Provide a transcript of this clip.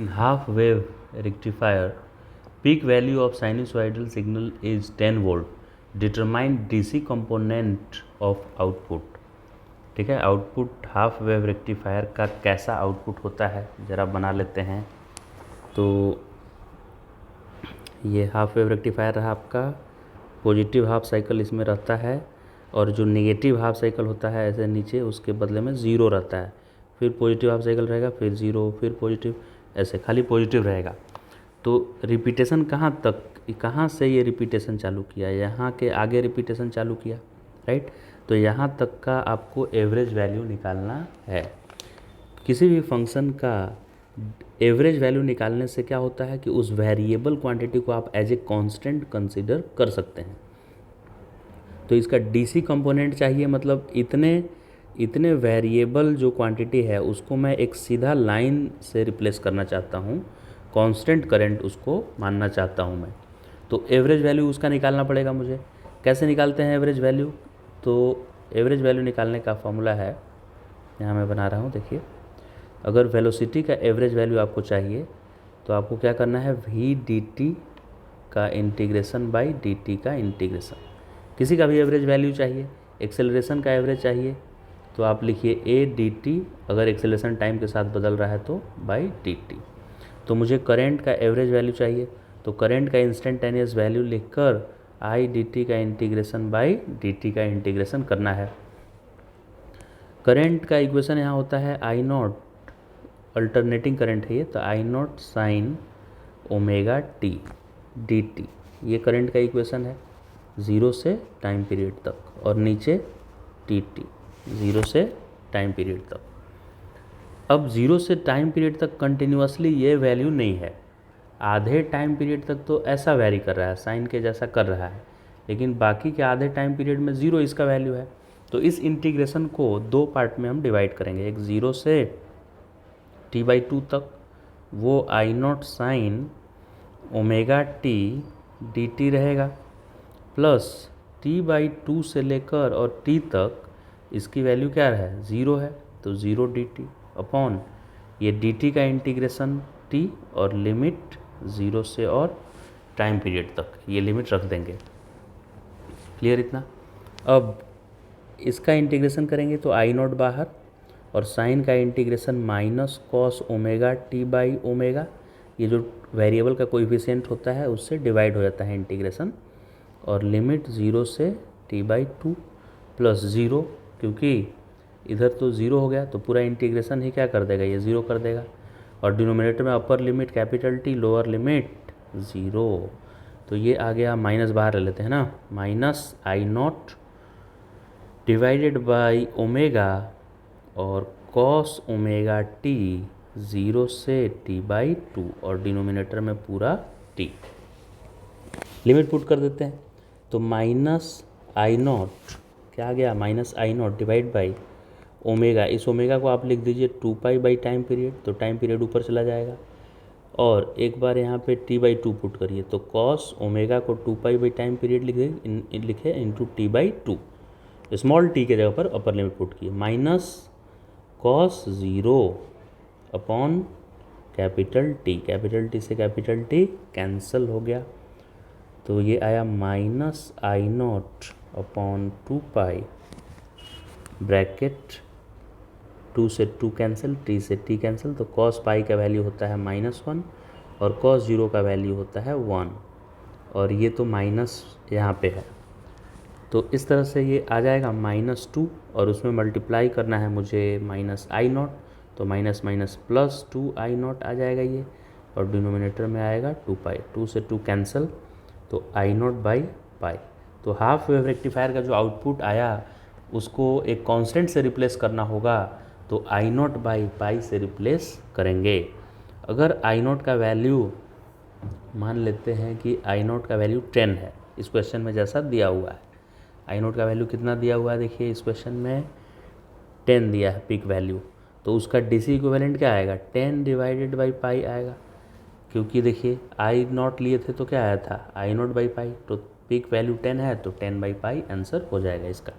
In half wave rectifier, peak value of sinusoidal signal is 10 volt. Determine DC component of output. ठीक है, output half wave rectifier का कैसा output होता है ज़रा बना लेते हैं। तो ये हाफ वेव रेक्टिफायर रहा आपका, पॉजिटिव हाफ साइकिल इसमें रहता है और जो नेगेटिव हाफ साइकिल होता है ऐसे नीचे उसके बदले में ज़ीरो रहता है, फिर पॉजिटिव हाफ साइकिल रहेगा, फिर ज़ीरो, फिर पॉजिटिव, ऐसे खाली पॉजिटिव रहेगा। तो रिपीटेशन कहाँ से ये रिपीटेशन चालू किया, यहाँ के आगे रिपीटेशन चालू किया, राइट। तो यहाँ तक का आपको एवरेज वैल्यू निकालना है। किसी भी फंक्शन का एवरेज वैल्यू निकालने से क्या होता है कि उस वेरिएबल क्वांटिटी को आप एज ए कांस्टेंट कंसीडर कर सकते हैं। तो इसका डीसी कंपोनेंट चाहिए, मतलब इतने वेरिएबल जो क्वांटिटी है उसको मैं एक सीधा लाइन से रिप्लेस करना चाहता हूँ, कांस्टेंट करंट उसको मानना चाहता हूँ मैं। तो एवरेज वैल्यू उसका निकालना पड़ेगा मुझे। कैसे निकालते हैं एवरेज वैल्यू? तो एवरेज वैल्यू निकालने का फॉर्मूला है, यहाँ मैं बना रहा हूँ, देखिए। अगर वेलोसिटी का एवरेज वैल्यू आपको चाहिए तो आपको क्या करना है, वी डी टी का इंटीग्रेशन बाई डी टी का इंटीग्रेशन। किसी का भी एवरेज वैल्यू चाहिए, एक्सेलरेशन का एवरेज चाहिए तो आप लिखिए ए डी टी, अगर एक्सेलरेशन टाइम के साथ बदल रहा है तो बाई डी टी। तो मुझे करंट का एवरेज वैल्यू चाहिए, तो करंट का इंस्टेंटेनियस वैल्यू लिखकर आई डी टी का इंटीग्रेशन बाई डी टी का इंटीग्रेशन करना है। करंट का इक्वेशन यहाँ होता है आई नॉट, अल्टरनेटिंग करंट है ये, तो I naught sine omega T D T, ये करंट का इक्वेशन है, ज़ीरो से टाइम पीरियड तक, और नीचे टी टी, ज़ीरो से टाइम पीरियड तक। अब ज़ीरो से टाइम पीरियड तक कंटिन्यूसली ये वैल्यू नहीं है, आधे टाइम पीरियड तक तो ऐसा वैरी कर रहा है, साइन के जैसा कर रहा है, लेकिन बाकी के आधे टाइम पीरियड में ज़ीरो इसका वैल्यू है। तो इस इंटीग्रेशन को दो पार्ट में हम डिवाइड करेंगे, एक ज़ीरो से टी बाई टू तक, वो I naught sine omega T D T रहेगा, प्लस टी बाई टू से लेकर और टी तक इसकी वैल्यू क्या है, ज़ीरो है, तो ज़ीरो डी टी अपॉन ये डी टी का इंटीग्रेशन टी और लिमिट ज़ीरो से और टाइम पीरियड तक, ये लिमिट रख देंगे। क्लियर इतना? अब इसका इंटीग्रेशन करेंगे तो आई नॉट बाहर, और साइन का integration minus cos omega T by omega, ये जो वेरिएबल का कोएफिशिएंट होता है उससे डिवाइड हो जाता है इंटीग्रेशन, और लिमिट ज़ीरो से T by two plus zero, क्योंकि इधर तो ज़ीरो हो गया तो पूरा इंटीग्रेशन ही क्या कर देगा, ये ज़ीरो कर देगा, और डिनोमिनेटर में upper limit capital T, lower limit zero, तो ये आ गया, माइनस बाहर ले लेते हैं ना, minus I not divided by omega और कॉस ओमेगा टी, ज़ीरो से टी बाई टू, और डिनोमिनेटर में पूरा टी। लिमिट पुट कर देते हैं, तो माइनस आई नॉट क्या आ गया, minus I naught divide by omega, इस ओमेगा को आप लिख दीजिए two pi by time period, तो टाइम पीरियड ऊपर चला जाएगा, और एक बार यहाँ पे टी बाई टू पुट करिए, तो कॉस ओमेगा को two pi by time period लिखे into T by two, small T के जगह पर अपर लिमिट पुट किए, minus cos zero upon capital T से कैपिटल टी कैंसिल हो गया, तो ये आया minus I naught upon two pi bracket, two से टू कैंसिल, टी से टी कैंसिल, तो कॉस पाई का वैल्यू होता है माइनस वन और कॉस ज़ीरो का वैल्यू होता है वन, और ये तो माइनस यहाँ पे है, तो इस तरह से ये आ जाएगा माइनस टू, और उसमें मल्टीप्लाई करना है मुझे माइनस आई नॉट, तो minus minus plus two I naught आ जाएगा ये, और डिनोमिनेटर में आएगा टू पाई, टू से टू कैंसिल, तो आई नॉट बाई पाई। तो हाफ वेव रेक्टिफायर का जो आउटपुट आया उसको एक कांस्टेंट से रिप्लेस करना होगा, तो आई नॉट बाई पाई से रिप्लेस करेंगे। अगर आई नॉट का वैल्यू मान लेते हैं कि आई नॉट का वैल्यू 10 है, इस क्वेश्चन में जैसा दिया हुआ है, आई नॉट का वैल्यू कितना दिया हुआ है, देखिए इस क्वेश्चन में 10 दिया है पीक वैल्यू, तो उसका डीसी इक्विवेलेंट क्या आएगा, 10 डिवाइडेड बाई पाई आएगा, क्योंकि देखिए आई नॉट लिए थे तो क्या आया था, आई नॉट बाई पाई, तो पीक वैल्यू 10 है तो 10 बाई पाई आंसर हो जाएगा इसका।